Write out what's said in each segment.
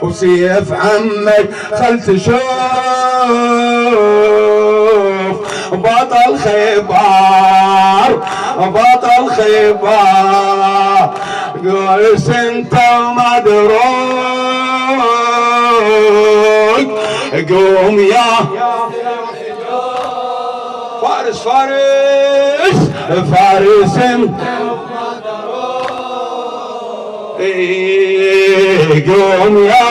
وسيف عمك خل تشوف بطل خيبر بطل خيبر قوس انت وما دروك قوم يا فارس فارس فارس قوم يا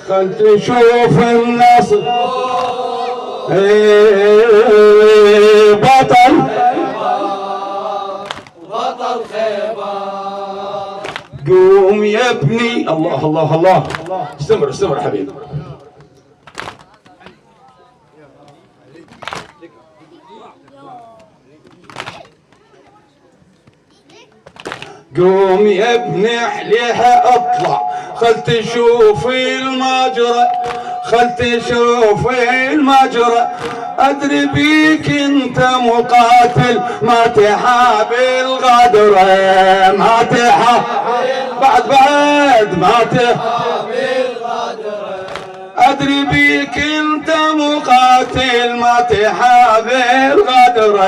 خل تشوف النصر بطل بطل خيبر قوم يا ابني. الله الله الله استمر استمر حبيبي. قوم يا ابني عليها اطلع خل تشوف المجرى خل تشوف المجرى ادري بيك انت مقاتل ما تحاب الغدر ما تحاب بعد ما تحاب الغدر ادري بيك انت مقاتل ما تحاب الغدر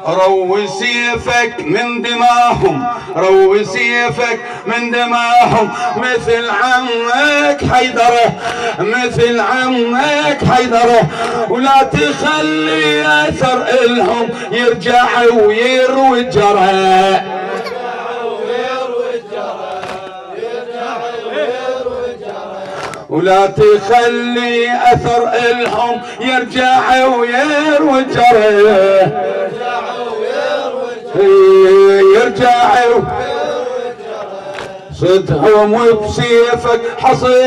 روي سيفك من دماهم روي سيفك من دماهم مثل عمك حيدره مثل عمك حيدره ولا تخلي اثر الهم يرجع ويروي الجرى ولا تخلي اثر الهم يرجع ويروي الجرى يرجع صدهم وبسيفك حصيد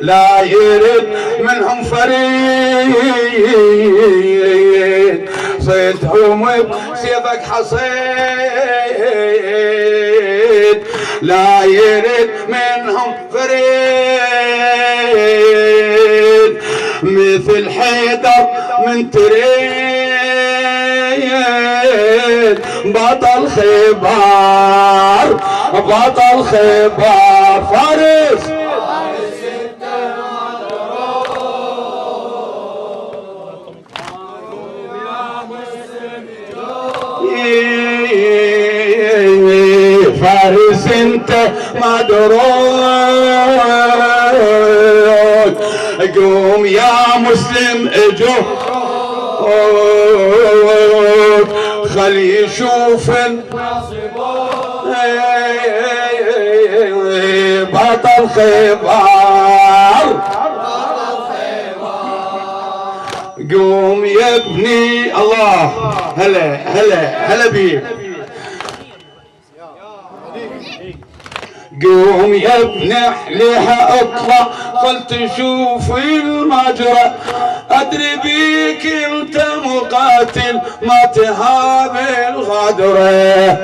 لا يرد منهم فريد صدهم وبسيفك حصيد لا يرد منهم فريد مثل حيدر من تريد بطل خيبر بطل خيبر فارس فارس انت ما دروك قوم يا مسلم اجوك خل يشوف بطل خيبر قوم يا ابني. الله هلا هلا هلا بيك. قوم يا ابني عليها اطلع خل تشوف المجرى ادري بيك انت مقاتل ما تهاب الغدره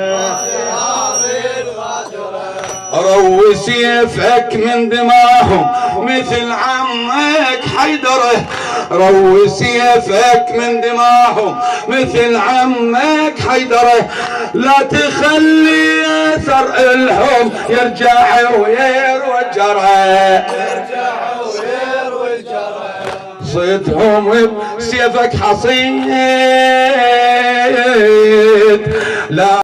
روي سيفك من دماهم مثل عمك حيدره روي سيفك من دماهم مثل عمك حيدره لا تخلي اثر الهم يرجع ويروي الجرى صيدهم بسيفك حصيد لا